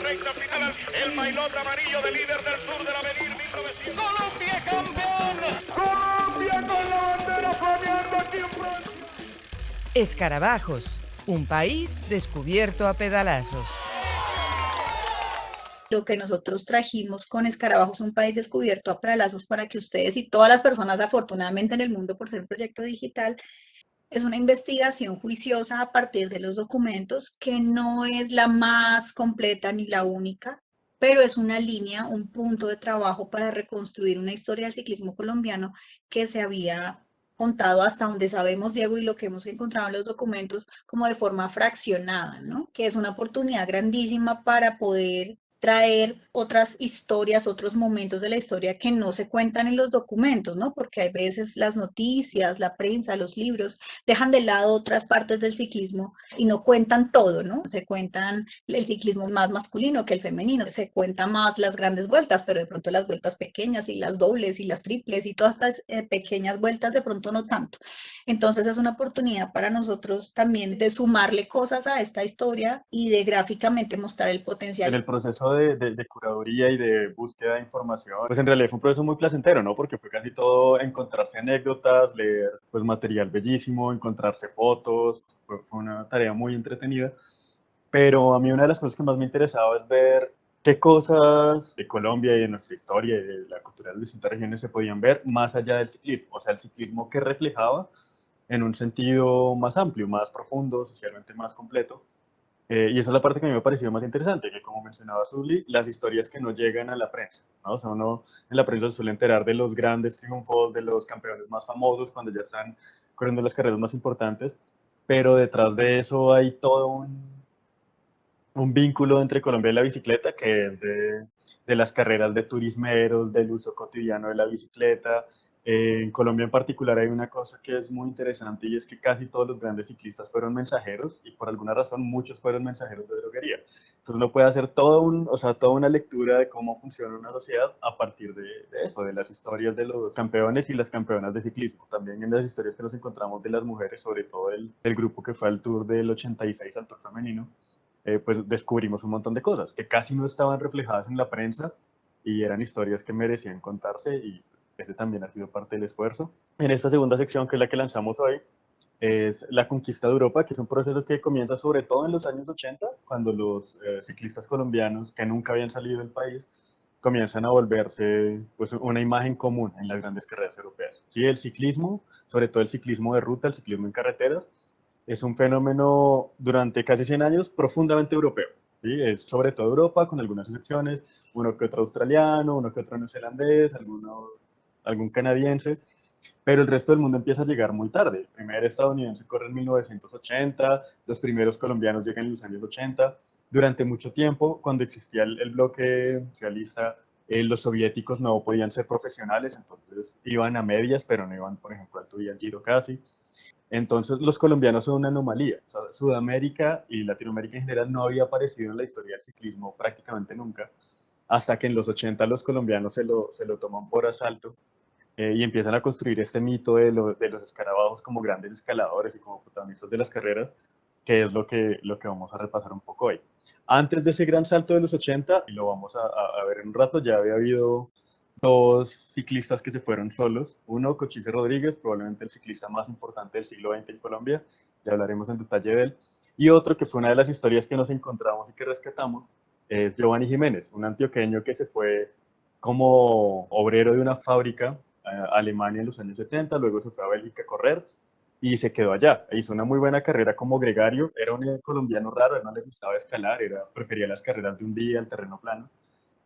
recta final, el maillot amarillo de líder del sur de la Avenida 1900. ¡Colombia campeón! ¡Colombia con la bandera flameando aquí en Francia! Escarabajos, un país descubierto a pedalazos. Lo que nosotros trajimos con Escarabajos, un país descubierto a pedazos, para que ustedes y todas las personas afortunadamente en el mundo por ser un proyecto digital, es una investigación juiciosa a partir de los documentos que no es la más completa ni la única, pero es una línea, un punto de trabajo para reconstruir una historia del ciclismo colombiano que se había contado hasta donde sabemos, Diego, y lo que hemos encontrado en los documentos como de forma fraccionada, ¿no? Que es una oportunidad grandísima para poder traer otras historias, otros momentos de la historia que no se cuentan en los documentos, ¿no? Porque hay veces las noticias, la prensa, los libros dejan de lado otras partes del ciclismo y no cuentan todo, ¿no? Se cuentan el ciclismo más masculino que el femenino, se cuenta más las grandes vueltas, pero de pronto las vueltas pequeñas y las dobles y las triples y todas estas pequeñas vueltas de pronto no tanto. Entonces es una oportunidad para nosotros también de sumarle cosas a esta historia y de gráficamente mostrar el potencial. En el proceso de curaduría y de búsqueda de información, pues en realidad fue un proceso muy placentero, ¿no? Porque fue casi todo encontrarse anécdotas, leer pues material bellísimo, encontrarse fotos, fue una tarea muy entretenida. Pero a mí una de las cosas que más me interesaba es ver qué cosas de Colombia y de nuestra historia y de la cultura de las distintas regiones se podían ver más allá del ciclismo, o sea, el ciclismo que reflejaba en un sentido más amplio, más profundo, socialmente más completo. Y esa es la parte que a mí me ha parecido más interesante, que como mencionaba Zuli, las historias que no llegan a la prensa, ¿no? O sea, uno en la prensa se suele enterar de los grandes triunfos, de los campeones más famosos cuando ya están corriendo las carreras más importantes, pero detrás de eso hay todo un vínculo entre Colombia y la bicicleta, que es de las carreras de turismeros, del uso cotidiano de la bicicleta. En Colombia en particular hay una cosa que es muy interesante y es que casi todos los grandes ciclistas fueron mensajeros y por alguna razón muchos fueron mensajeros de droguería. Entonces uno puede hacer o sea, toda una lectura de cómo funciona una sociedad a partir de eso, de las historias de los campeones y las campeonas de ciclismo. También en las historias que nos encontramos de las mujeres, sobre todo del grupo que fue al Tour del 86, al Tour femenino, pues descubrimos un montón de cosas que casi no estaban reflejadas en la prensa y eran historias que merecían contarse y ese también ha sido parte del esfuerzo. En esta segunda sección, que es la que lanzamos hoy, es la conquista de Europa, que es un proceso que comienza sobre todo en los años 80, cuando los ciclistas colombianos que nunca habían salido del país comienzan a volverse pues, una imagen común en las grandes carreras europeas. Sí, el ciclismo, sobre todo el ciclismo de ruta, el ciclismo en carreteras, es un fenómeno durante casi 100 años profundamente europeo. ¿Sí? Es sobre todo Europa, con algunas excepciones, uno que otro australiano, uno que otro neozelandés, algún canadiense, pero el resto del mundo empieza a llegar muy tarde. El primer estadounidense corre en 1980, los primeros colombianos llegan en los años 80. Durante mucho tiempo, cuando existía el bloque socialista, los soviéticos no podían ser profesionales, entonces iban a medias, pero no iban, por ejemplo, al Tour y al Giro casi. Entonces los colombianos son una anomalía. O sea, Sudamérica y Latinoamérica en general no había aparecido en la historia del ciclismo prácticamente nunca, hasta que en los 80 los colombianos se lo toman por asalto y empiezan a construir este mito de los escarabajos como grandes escaladores y como protagonistas de las carreras, que es lo que vamos a repasar un poco hoy. Antes de ese gran salto de los 80, y lo vamos a ver en un rato, ya había habido dos ciclistas que se fueron solos. Uno, Cochise Rodríguez, probablemente el ciclista más importante del siglo XX en Colombia, ya hablaremos en detalle de él. Y otro que fue una de las historias que nos encontramos y que rescatamos, es Giovanni Jiménez, un antioqueño que se fue como obrero de una fábrica a Alemania en los años 70, luego se fue a Bélgica a correr y se quedó allá. Hizo una muy buena carrera como gregario, era un colombiano raro, a él no le gustaba escalar, prefería las carreras de un día, el terreno plano.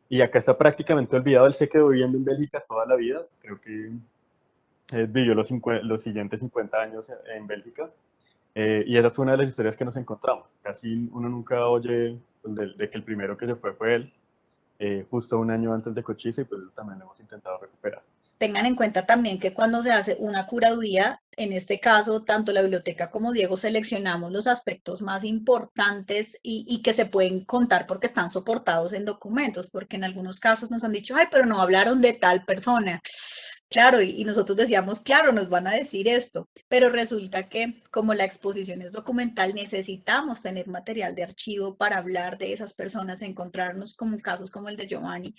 Y acá está prácticamente olvidado, él se quedó viviendo en Bélgica toda la vida, creo que vivió los siguientes 50 años en Bélgica, y esa fue una de las historias que nos encontramos. Casi uno nunca oye pues, de que el primero que se fue él, justo un año antes de Cochise, y pues eso también lo hemos intentado recuperar. Tengan en cuenta también que cuando se hace una curaduría, en este caso, tanto la biblioteca como Diego seleccionamos los aspectos más importantes y que se pueden contar porque están soportados en documentos, porque en algunos casos nos han dicho, ay, pero no hablaron de tal persona. Claro, y nosotros decíamos, claro, nos van a decir esto, pero resulta que como la exposición es documental, necesitamos tener material de archivo para hablar de esas personas, encontrarnos con casos como el de Giovanni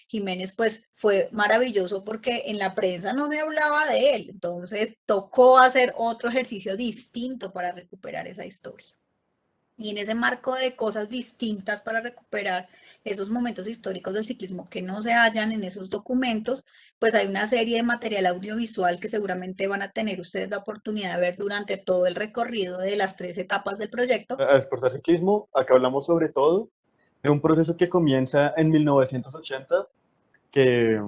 Jiménez, pues fue maravilloso porque en la prensa no se hablaba de él, entonces tocó hacer otro ejercicio distinto para recuperar esa historia. Y en ese marco de cosas distintas para recuperar esos momentos históricos del ciclismo que no se hallan en esos documentos, pues hay una serie de material audiovisual que seguramente van a tener ustedes la oportunidad de ver durante todo el recorrido de las 3 etapas del proyecto. A Exportar Ciclismo, acá hablamos sobre todo de un proceso que comienza en 1980, que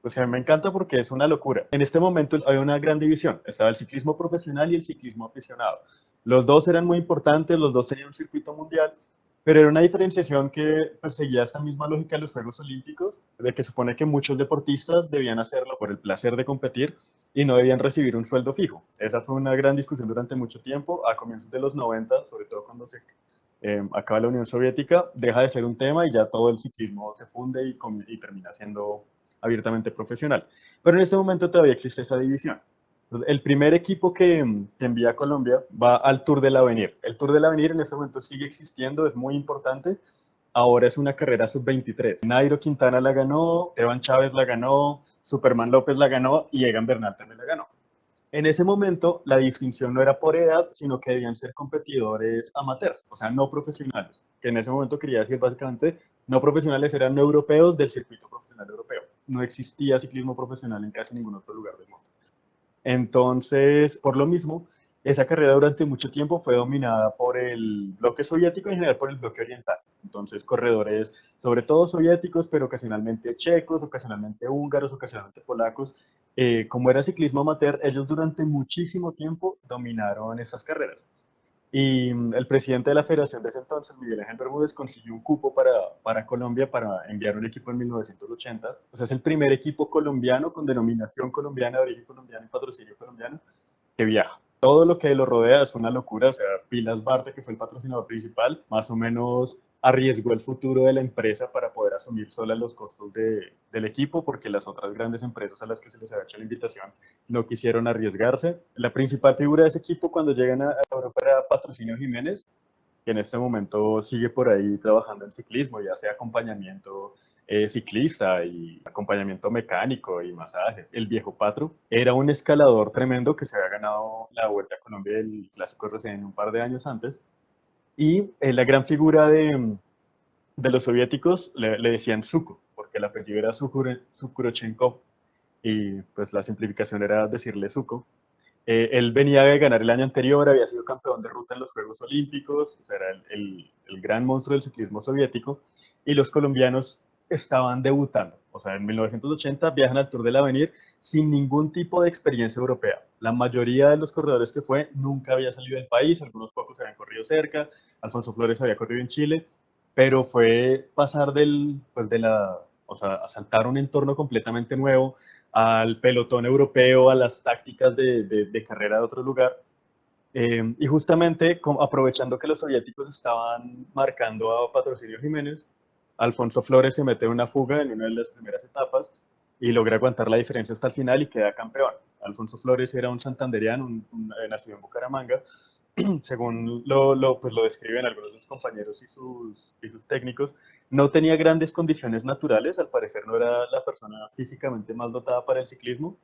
pues a mí me encanta porque es una locura. En este momento hay una gran división, estaba el ciclismo profesional y el ciclismo aficionado. Los dos eran muy importantes, los dos tenían un circuito mundial, pero era una diferenciación que pues, seguía esta misma lógica de los Juegos Olímpicos, de que supone que muchos deportistas debían hacerlo por el placer de competir y no debían recibir un sueldo fijo. Esa fue una gran discusión durante mucho tiempo, a comienzos de los 90, sobre todo cuando se acaba la Unión Soviética, deja de ser un tema y ya todo el ciclismo se funde y termina siendo abiertamente profesional. Pero en este momento todavía existe esa división. Entonces, el primer equipo que envía a Colombia va al Tour del Avenir. El Tour del Avenir en este momento sigue existiendo, es muy importante. Ahora es una carrera sub-23. Nairo Quintana la ganó, Esteban Chávez la ganó, Superman López la ganó y Egan Bernal también la ganó. En ese momento, la distinción no era por edad, sino que debían ser competidores amateurs, o sea, no profesionales. Que en ese momento quería decir básicamente, no profesionales eran no europeos del circuito profesional europeo. No existía ciclismo profesional en casi ningún otro lugar del mundo. Entonces, por lo mismo, esa carrera durante mucho tiempo fue dominada por el bloque soviético y en general por el bloque oriental. Entonces, corredores, sobre todo soviéticos, pero ocasionalmente checos, ocasionalmente húngaros, ocasionalmente polacos. Como era ciclismo amateur, ellos durante muchísimo tiempo dominaron esas carreras. Y el presidente de la federación de ese entonces, Miguel Ángel Bermúdez, consiguió un cupo para Colombia para enviar un equipo en 1980. O sea, es el primer equipo colombiano con denominación colombiana, de origen colombiano y patrocinio colombiano que viaja. Todo lo que lo rodea es una locura, o sea, Pilas Barte, que fue el patrocinador principal, más o menos arriesgó el futuro de la empresa para poder asumir sola los costos del equipo, porque las otras grandes empresas a las que se les había hecho la invitación no quisieron arriesgarse. La principal figura de ese equipo cuando llegan a Europa era Patrocinio Jiménez, que en este momento sigue por ahí trabajando en ciclismo, ya sea acompañamiento ciclista y acompañamiento mecánico y masajes. El viejo Patro era un escalador tremendo que se había ganado la Vuelta a Colombia del Clásico RCN un par de años antes. Y la gran figura de los soviéticos le decían Suko, porque el apellido era Sukhorchenkov y pues la simplificación era decirle Suko. Él venía de ganar el año anterior, había sido campeón de ruta en los Juegos Olímpicos, o sea, era el gran monstruo del ciclismo soviético, y los colombianos estaban debutando. O sea, en 1980 viajan al Tour del Avenir sin ningún tipo de experiencia europea. La mayoría de los corredores que fue nunca había salido del país, algunos pocos habían corrido cerca, Alfonso Flores había corrido en Chile, pero fue pasar o sea, a saltar un entorno completamente nuevo, al pelotón europeo, a las tácticas de carrera de otro lugar. Y justamente aprovechando que los soviéticos estaban marcando a Patrocinio Jiménez, Alfonso Flores se mete en una fuga en una de las primeras etapas y logra aguantar la diferencia hasta el final y queda campeón. Alfonso Flores era un santanderiano, nacido en Bucaramanga, según pues lo describen algunos de sus compañeros y sus técnicos, no tenía grandes condiciones naturales, al parecer no era la persona físicamente más dotada para el ciclismo,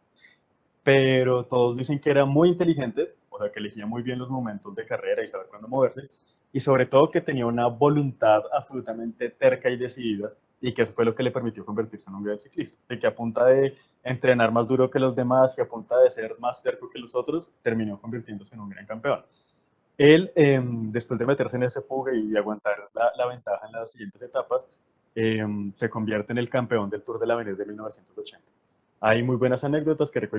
pero todos dicen que era muy inteligente, o sea, que elegía muy bien los momentos de carrera y saber cuándo moverse, y sobre todo que tenía una voluntad absolutamente terca y decidida, y que eso fue lo que le permitió convertirse en un gran ciclista, de que a punta de entrenar más duro que los demás, que a punta de ser más terco que los otros, terminó convirtiéndose en un gran campeón. Él, después de meterse en ese fuga y aguantar la ventaja en las siguientes etapas, se convierte en el campeón del Tour de la Avenir de 1980. Hay muy buenas anécdotas que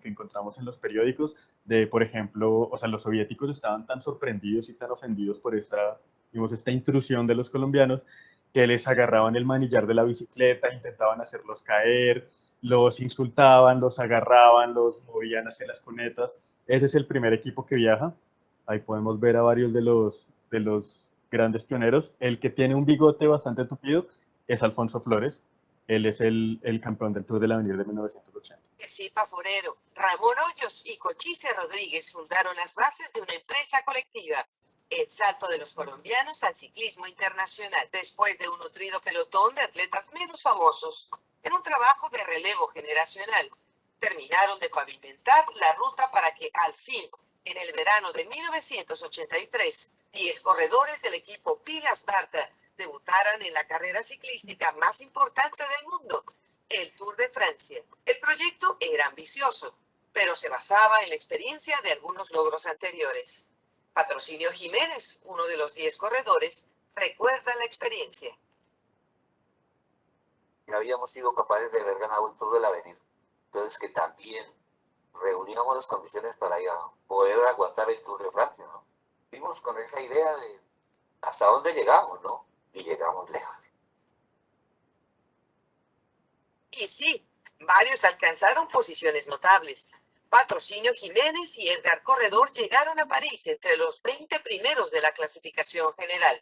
encontramos en los periódicos de, por ejemplo, o sea, los soviéticos estaban tan sorprendidos y tan ofendidos por esta intrusión de los colombianos que les agarraban el manillar de la bicicleta, intentaban hacerlos caer, los insultaban, los agarraban, los movían hacia las cunetas. Ese es el primer equipo que viaja. Ahí podemos ver a varios de los grandes pioneros. El que tiene un bigote bastante tupido es Alfonso Flores. Él es el campeón del Tour del Avenir de 1980. El Cipa Forero, Ramón Hoyos y Cochise Rodríguez fundaron las bases de una empresa colectiva, el salto de los colombianos al ciclismo internacional, después de un nutrido pelotón de atletas menos famosos, en un trabajo de relevo generacional. Terminaron de pavimentar la ruta para que al fin, en el verano de 1983, 10 corredores del equipo Pilas Barta debutaran en la carrera ciclística más importante del mundo, el Tour de Francia. El proyecto era ambicioso, pero se basaba en la experiencia de algunos logros anteriores. Patrocinio Jiménez, uno de los 10 corredores, recuerda la experiencia. Habíamos sido capaces de haber ganado el Tour del Avenir. Entonces que también reuníamos las condiciones para ya poder aguantar el Tour de Francia, ¿no? Vimos con esa idea de hasta dónde llegamos, ¿no? Y llegamos lejos. Y sí, varios alcanzaron posiciones notables. Patrocinio Jiménez y Edgar Corredor llegaron a París entre los 20 primeros de la clasificación general.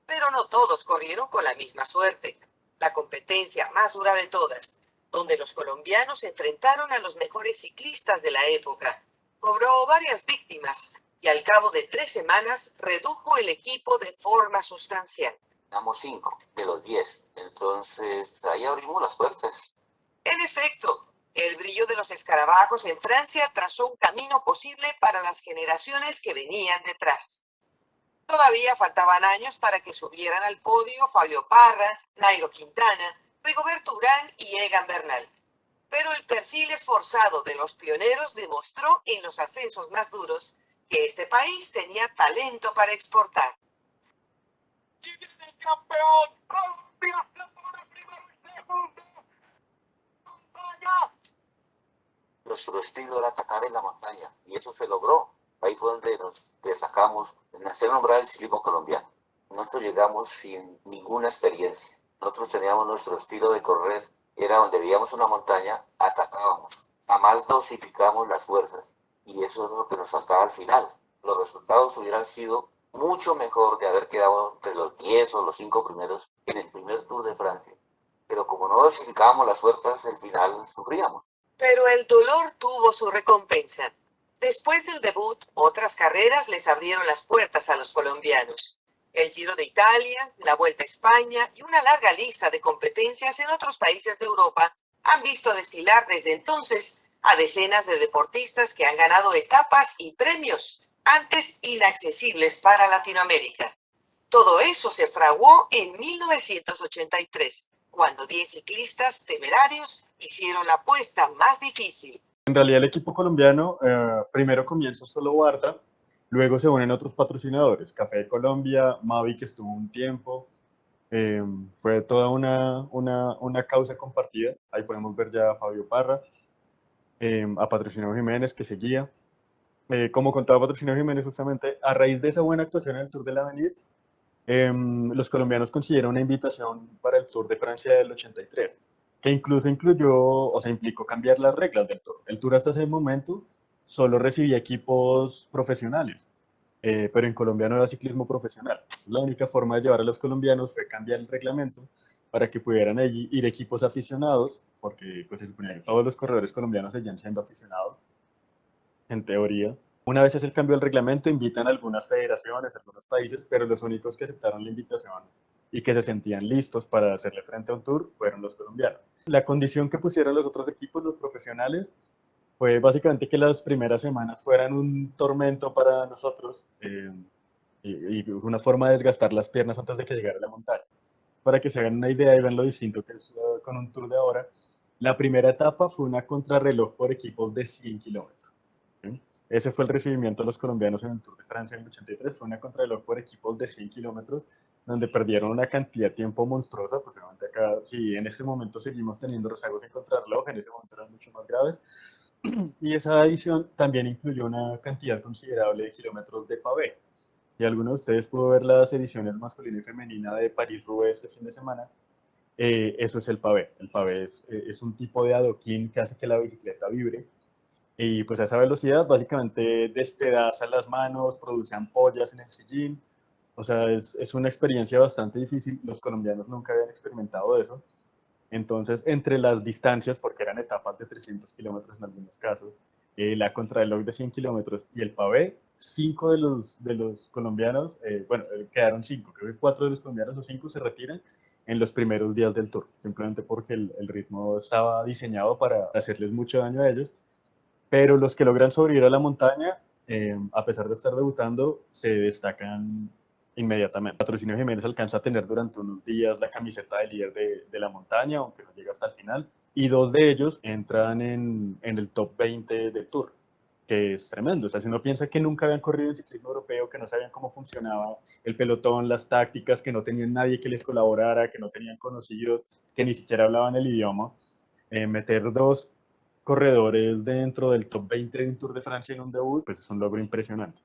Pero no todos corrieron con la misma suerte. La competencia más dura de todas, donde los colombianos enfrentaron a los mejores ciclistas de la época, cobró varias víctimas y al cabo de 3 semanas redujo el equipo de forma sustancial. Ganamos 5 de los 10. Entonces ahí abrimos las puertas. En efecto, el brillo de los escarabajos en Francia trazó un camino posible para las generaciones que venían detrás. Todavía faltaban años para que subieran al podio Fabio Parra, Nairo Quintana, Rigoberto Urán y Egan Bernal. Pero el perfil esforzado de los pioneros demostró en los ascensos más duros que este país tenía talento para exportar. ¡Si viene el campeón! ¡Colombia se pone primero y segundo! ¡Montaña! Nuestro estilo era atacar en la montaña y eso se logró. Ahí fue donde nos destacamos en hacer nombrar el ciclismo colombiano. Nosotros llegamos sin ninguna experiencia. Nosotros teníamos nuestro estilo de correr. Era donde veíamos una montaña, atacábamos. Jamás dosificamos las fuerzas. Y eso es lo que nos faltaba al final. Los resultados hubieran sido mucho mejor de haber quedado entre los 10 o los 5 primeros en el primer Tour de Francia. Pero como no dosificábamos las fuerzas, al final sufríamos. Pero el dolor tuvo su recompensa. Después del debut, otras carreras les abrieron las puertas a los colombianos. El Giro de Italia, la Vuelta a España y una larga lista de competencias en otros países de Europa han visto desfilar desde entonces a decenas de deportistas que han ganado etapas y premios antes inaccesibles para Latinoamérica. Todo eso se fraguó en 1983, cuando 10 ciclistas temerarios hicieron la apuesta más difícil. En realidad el equipo colombiano primero comienza solo Barta, luego se unen otros patrocinadores, Café de Colombia, Mavi, que estuvo un tiempo, fue toda una causa compartida. Ahí podemos ver ya a Fabio Parra, a Patrocinio Jiménez, que seguía. Como contaba Patrocinio Jiménez, justamente a raíz de esa buena actuación en el Tour del Avenir, los colombianos consiguieron una invitación para el Tour de Francia del 83, que incluso implicó cambiar las reglas del Tour. El Tour hasta ese momento solo recibía equipos profesionales, pero en Colombia no era ciclismo profesional. La única forma de llevar a los colombianos fue cambiar el reglamento para que pudieran ir equipos aficionados, porque pues, se suponía que todos los corredores colombianos seguían siendo aficionados, en teoría. Una vez es el cambio del reglamento, invitan a algunas federaciones, a algunos países, pero los únicos que aceptaron la invitación y que se sentían listos para hacerle frente a un tour fueron los colombianos. La condición que pusieron los otros equipos, los profesionales, fue básicamente que las primeras semanas fueran un tormento para nosotros y una forma de desgastar las piernas antes de que llegara la montaña. Para que se hagan una idea y vean lo distinto que es con un tour de ahora, la primera etapa fue una contrarreloj por equipos de 100 kilómetros. ¿Sí? Ese fue el recibimiento de los colombianos en el Tour de Francia en el 83, fue una contrarreloj por equipos de 100 kilómetros, donde perdieron una cantidad de tiempo monstruosa, porque acá, si en este momento seguimos teniendo rezagos en contrarreloj, en ese momento eran mucho más graves, y esa edición también incluyó una cantidad considerable de kilómetros de pavé. Y alguno de ustedes pudo ver las ediciones masculina y femenina de París-Roubaix este fin de semana. Eso es el pavé. El pavé es un tipo de adoquín que hace que la bicicleta vibre. Y pues a esa velocidad básicamente despedaza las manos, produce ampollas en el sillín. O sea, es una experiencia bastante difícil. Los colombianos nunca habían experimentado eso. Entonces, entre las distancias, porque eran etapas de 300 kilómetros en algunos casos, la contrarreloj de 100 kilómetros y el pavé, 5 de los colombianos, quedaron 5, creo que 4 de los colombianos o 5 se retiran en los primeros días del Tour, simplemente porque el ritmo estaba diseñado para hacerles mucho daño a ellos, pero los que logran sobrevivir a la montaña, a pesar de estar debutando, se destacan inmediatamente. Patrocinio Jiménez alcanza a tener durante unos días la camiseta de líder de la montaña, aunque no llega hasta el final, y 2 de ellos entran en el top 20 del Tour, que es tremendo. O sea, si uno piensa que nunca habían corrido en ciclismo europeo, que no sabían cómo funcionaba el pelotón, las tácticas, que no tenían nadie que les colaborara, que no tenían conocidos, que ni siquiera hablaban el idioma, meter 2 corredores dentro del top 20 de un Tour de Francia en un debut, pues es un logro impresionante.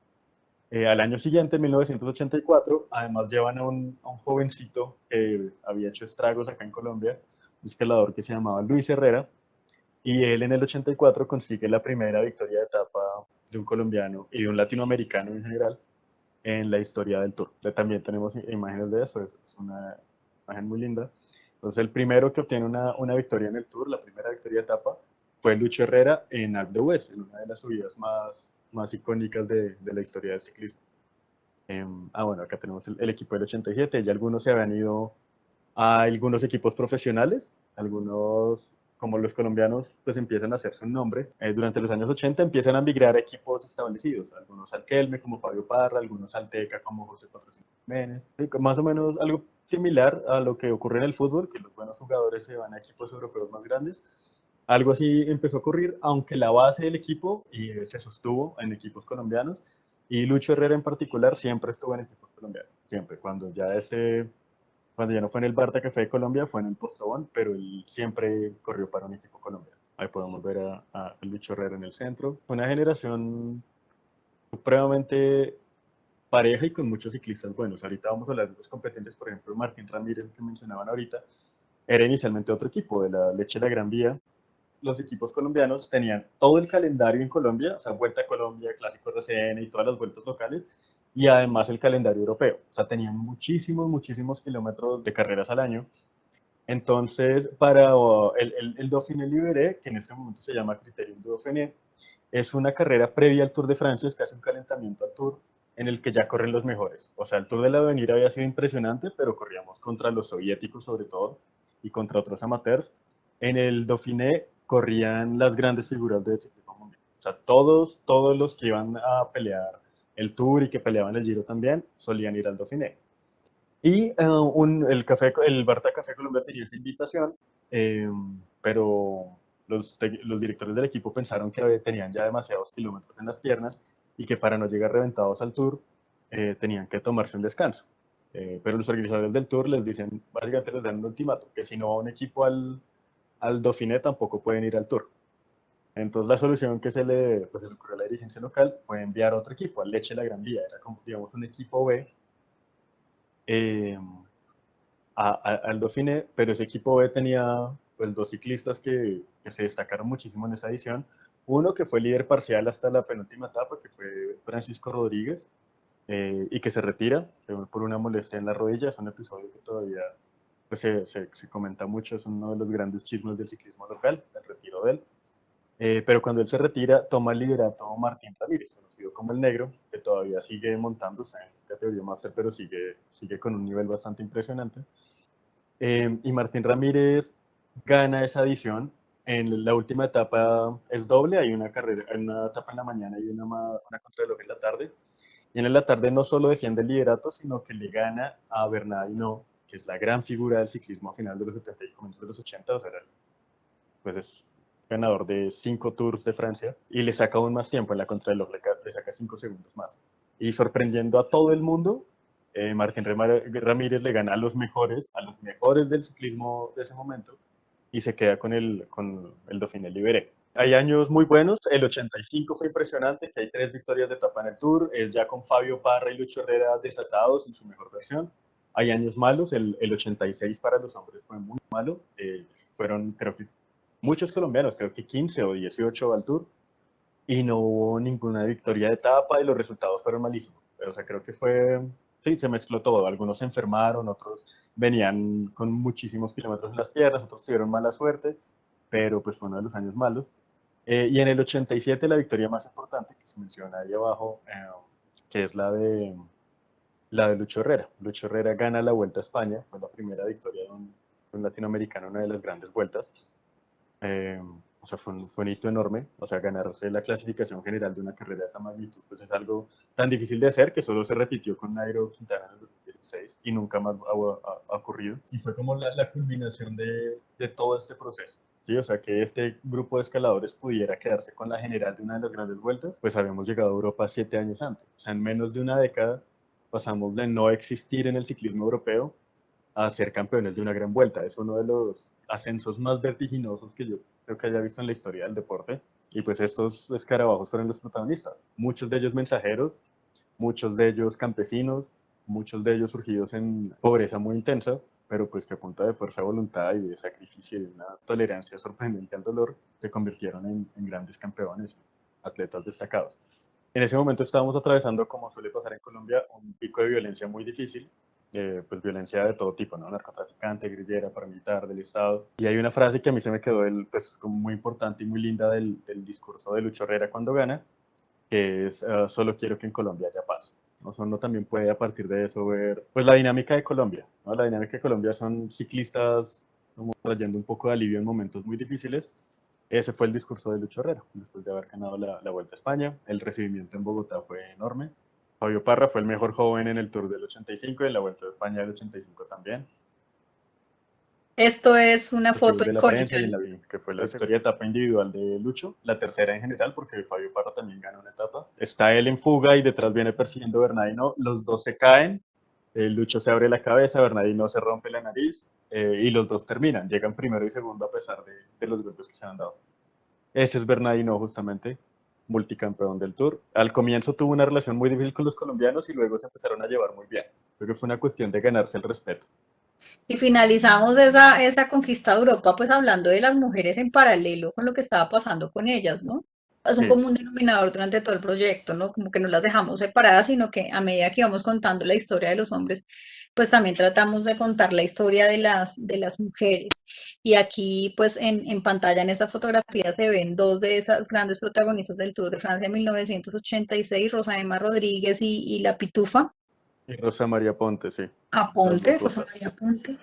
Al año siguiente, en 1984, además llevan a un jovencito que había hecho estragos acá en Colombia, un escalador que se llamaba Luis Herrera, y él en el 84 consigue la primera victoria de etapa de un colombiano y de un latinoamericano en general en la historia del Tour. También tenemos imágenes de eso, es una imagen muy linda. Entonces, el primero que obtiene una victoria en el Tour, la primera victoria de etapa, fue Lucho Herrera en Alpe d'Huez, en una de las subidas más icónicas de la historia del ciclismo. Bueno, acá tenemos el equipo del 87, ya algunos se habían ido a algunos equipos profesionales, algunos como los colombianos pues empiezan a hacerse un nombre. Durante los años 80 empiezan a migrar a equipos establecidos, algunos al Kelme como Fabio Parra, algunos al Teca como José Patrocinio Jiménez, más o menos algo similar a lo que ocurre en el fútbol, que los buenos jugadores se van a equipos europeos más grandes. Algo así empezó a ocurrir, aunque la base del equipo se sostuvo en equipos colombianos, y Lucho Herrera en particular siempre estuvo en equipos colombianos, siempre, cuando ya no fue en el Barta Café de Colombia, fue en el Postobón, pero él siempre corrió para un equipo colombiano. Ahí podemos ver a Lucho Herrera en el centro. Fue una generación supremamente pareja y con muchos ciclistas buenos. Ahorita vamos a hablar de los competentes, por ejemplo, Martín Ramírez, que mencionaban ahorita, era inicialmente otro equipo, de la Leche de la Gran Vía. Los equipos colombianos tenían todo el calendario en Colombia, o sea, Vuelta a Colombia, Clásico RCN y todas las vueltas locales, y además el calendario europeo. O sea, tenían muchísimos kilómetros de carreras al año. Entonces, para el Dauphiné Libéré, que en este momento se llama Criterium Dauphiné, es una carrera previa al Tour de Francia, es casi un calentamiento al Tour, en el que ya corren los mejores. O sea, el Tour del Avenir había sido impresionante, pero corríamos contra los soviéticos sobre todo, y contra otros amateurs. En el Dauphiné corrían las grandes figuras del ciclismo mundial. O sea, todos los que iban a pelear el Tour y que peleaban el Giro también, solían ir al Dauphiné. Y el Barta Café Colombia tenía esa invitación, pero los directores del equipo pensaron que tenían ya demasiados kilómetros en las piernas y que para no llegar reventados al Tour tenían que tomarse un descanso. Pero los organizadores del Tour básicamente les dan un ultimátum, que si no va un equipo al Dauphiné tampoco pueden ir al Tour. Entonces la solución que se le ocurrió a la dirigencia local fue enviar otro equipo, al Leche de la Gran Vía, era como, digamos, un equipo B, al Dauphiné, pero ese equipo B tenía pues 2 ciclistas que se destacaron muchísimo en esa edición. Uno que fue líder parcial hasta la penúltima etapa, que fue Francisco Rodríguez, y que se retira por una molestia en la rodilla. Es un episodio que todavía pues, se comenta mucho, es uno de los grandes chismes del ciclismo local, el retiro de él. Pero cuando él se retira, toma el liderato Martín Ramírez, conocido como el Negro, que todavía sigue montándose en categoría máster, pero sigue con un nivel bastante impresionante. Y Martín Ramírez gana esa edición. En la última etapa es doble, hay una etapa en la mañana y una contrarreloj en la tarde. Y en la tarde no solo defiende el liderato, sino que le gana a Bernard Hinault, que es la gran figura del ciclismo a final de los 70 y comienzos de los 80, o sea, pues es ganador de 5 Tours de Francia, y le saca aún más tiempo en la contrarreloj, le saca 5 segundos más. Y sorprendiendo a todo el mundo, Martín Ramírez le gana a los mejores del ciclismo de ese momento, y se queda con el Dauphiné Libéré. Hay años muy buenos, el 85 fue impresionante, que hay 3 victorias de etapa en el Tour, ya con Fabio Parra y Lucho Herrera desatados en su mejor versión. Hay años malos, el 86 para los hombres fue muy malo, fueron creo que muchos colombianos, creo que 15 o 18 al Tour, y no hubo ninguna victoria de etapa y los resultados fueron malísimos. O sea, creo que fue sí, se mezcló todo. Algunos se enfermaron, otros venían con muchísimos kilómetros en las piernas, otros tuvieron mala suerte, pero pues fue uno de los años malos. Y en el 87 la victoria más importante que se menciona ahí abajo, que es la de Lucho Herrera. Lucho Herrera gana la Vuelta a España, fue la primera victoria de un latinoamericano en una de las grandes vueltas. Eh, o sea, fue un hito enorme. O sea, ganarse la clasificación general de una carrera de esa magnitud, pues es algo tan difícil de hacer que solo se repitió con Nairo Quintana en el 2016 y nunca más ha ocurrido. Y fue como la culminación de todo este proceso. Sí, o sea, que este grupo de escaladores pudiera quedarse con la general de una de las grandes vueltas, pues habíamos llegado a Europa 7 años antes. O sea, en menos de una década pasamos de no existir en el ciclismo europeo a ser campeones de una gran vuelta. Es uno de los ascensos más vertiginosos que yo creo que haya visto en la historia del deporte. Y pues estos escarabajos fueron los protagonistas. Muchos de ellos mensajeros, muchos de ellos campesinos, muchos de ellos surgidos en pobreza muy intensa, pero pues que a punta de fuerza de voluntad y de sacrificio y de una tolerancia sorprendente al dolor, se convirtieron en grandes campeones, atletas destacados. En ese momento estábamos atravesando, como suele pasar en Colombia, un pico de violencia muy difícil, pues violencia de todo tipo, ¿no? Narcotraficante, guerrillera, paramilitar, del Estado. Y hay una frase que a mí se me quedó pues, como muy importante y muy linda del discurso de Lucho Herrera cuando gana, que es solo quiero que en Colombia haya paz. ¿No? Uno también puede a partir de eso ver pues, la dinámica de Colombia. ¿No? La dinámica de Colombia son ciclistas como trayendo un poco de alivio en momentos muy difíciles. Ese fue el discurso de Lucho Herrera, después de haber ganado la Vuelta a España. El recibimiento en Bogotá fue enorme. Fabio Parra fue el mejor joven en el Tour del 85 y en la Vuelta a España del 85 también. Esto es una foto Recibos de la icónica. prensa y en la que fue la segunda etapa individual de Lucho, la tercera en general, porque Fabio Parra también ganó una etapa. Está él en fuga y detrás viene persiguiendo a Bernardino. Los dos se caen, Lucho se abre la cabeza, Bernardino se rompe la nariz y los dos terminan. Llegan primero y segundo a pesar de los golpes que se han dado. Ese es Bernardino justamente, multicampeón del Tour. Al comienzo tuvo una relación muy difícil con los colombianos y luego se empezaron a llevar muy bien. Creo que fue una cuestión de ganarse el respeto. Y finalizamos esa conquista de Europa, pues hablando de las mujeres en paralelo con lo que estaba pasando con ellas, ¿no? Es un Sí. común denominador durante todo el proyecto, ¿no? Como que no las dejamos separadas, sino que a medida que íbamos contando la historia de los hombres, pues también tratamos de contar la historia de las mujeres. Y aquí, pues en pantalla, en esta fotografía, se ven dos de esas grandes protagonistas del Tour de Francia 1986, Rosa Emma Rodríguez y la Pitufa. Y Rosa María Ponte, sí. Las Aponte, dos Rosa rosas. María Aponte.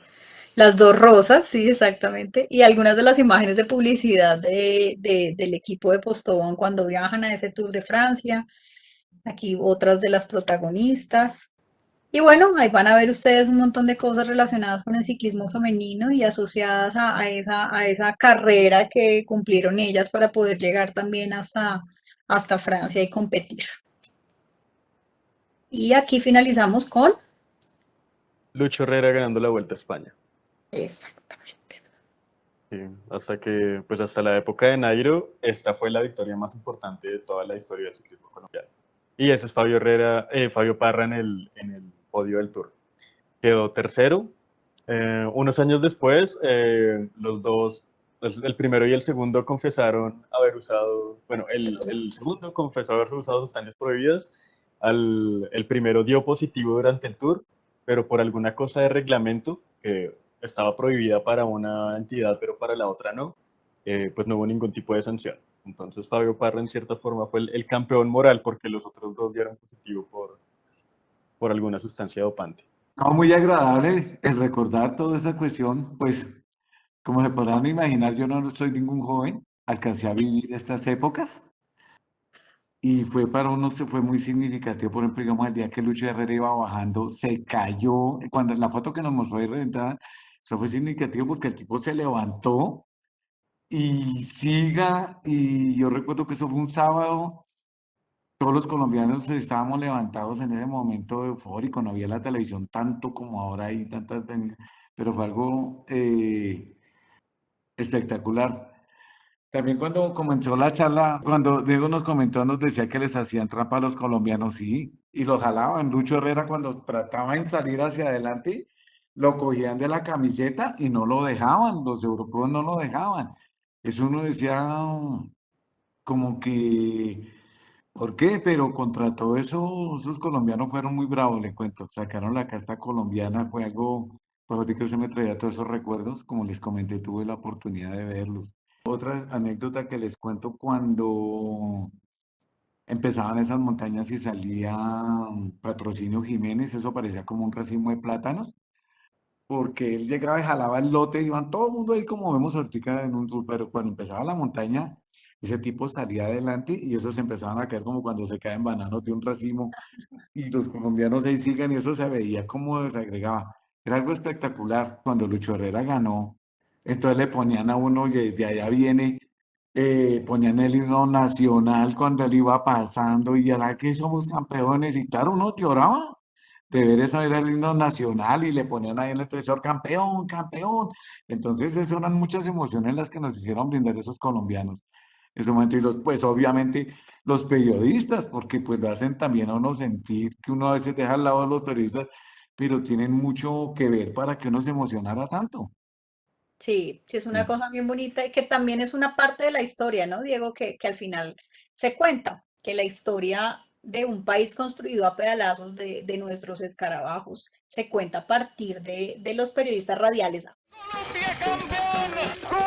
Las dos rosas, sí, exactamente. Y algunas de las imágenes de publicidad del equipo de Postobón cuando viajan a ese Tour de Francia. Aquí otras de las protagonistas. Y bueno, ahí van a ver ustedes un montón de cosas relacionadas con el ciclismo femenino y asociadas a esa carrera que cumplieron ellas para poder llegar también hasta Francia y competir. Y aquí finalizamos con... Lucho Herrera ganando la Vuelta a España. Exactamente. Sí, pues hasta la época de Nairo, esta fue la victoria más importante de toda la historia del ciclismo colombiano. Y ese es Fabio Parra en el podio del Tour. Quedó tercero. Unos años después, los dos, el primero y el segundo confesaron haber usado, bueno, el segundo confesó haber usado sustancias prohibidas. El primero dio positivo durante el Tour, pero por alguna cosa de reglamento que estaba prohibida para una entidad, pero para la otra no, pues no hubo ningún tipo de sanción. Entonces Fabio Parra en cierta forma fue el campeón moral porque los otros dos dieron positivo por alguna sustancia dopante. No, muy agradable el recordar toda esa cuestión, pues como se podrán imaginar, yo no soy ningún joven, alcancé a vivir estas épocas y fue para uno, se fue muy significativo, por ejemplo, digamos, el día que Lucho Herrera iba bajando, se cayó, cuando la foto que nos mostró ahí reventada, eso fue significativo porque el tipo se levantó y siga, y yo recuerdo que eso fue un sábado. Todos los colombianos estábamos levantados en ese momento eufórico, no había la televisión tanto como ahora hay tantas, pero fue algo espectacular. También cuando comenzó la charla, cuando Diego nos comentó, nos decía que les hacían trampa a los colombianos, sí, y los jalaban. Lucho Herrera cuando trataba de salir hacia adelante, lo cogían de la camiseta y no lo dejaban, los europeos no lo dejaban. Eso uno decía como que ¿Por qué? Pero contra todo eso, esos colombianos fueron muy bravos, le cuento. Sacaron la casta colombiana, fue algo, pues ahorita que se me traía todos esos recuerdos, como les comenté, tuve la oportunidad de verlos. Otra anécdota que les cuento cuando empezaban esas montañas y salía Patrocinio Jiménez, eso parecía como un racimo de plátanos, porque él llegaba y jalaba el lote, iban todo el mundo ahí como vemos ahorita en un tour, pero cuando empezaba la montaña, ese tipo salía adelante y esos empezaban a caer como cuando se caen bananos de un racimo y los colombianos ahí siguen y eso se veía como desagregaba. Era algo espectacular. Cuando Lucho Herrera ganó, entonces le ponían a uno y desde allá viene, ponían el himno nacional cuando él iba pasando y ya que somos campeones y claro, uno lloraba de ver eso, era el himno nacional y le ponían ahí en el televisor, campeón, campeón. Entonces, esas eran muchas emociones las que nos hicieron brindar esos colombianos. En ese momento, y los, pues obviamente los periodistas, porque pues lo hacen también a uno sentir que uno a veces deja al lado a los periodistas, pero tienen mucho que ver para que uno se emocionara tanto. Sí, sí, es una Sí. cosa bien bonita y que también es una parte de la historia, ¿no, Diego? Que al final se cuenta, que la historia de un país construido a pedazos de nuestros escarabajos se cuenta a partir de los periodistas radiales. Colombia campeón.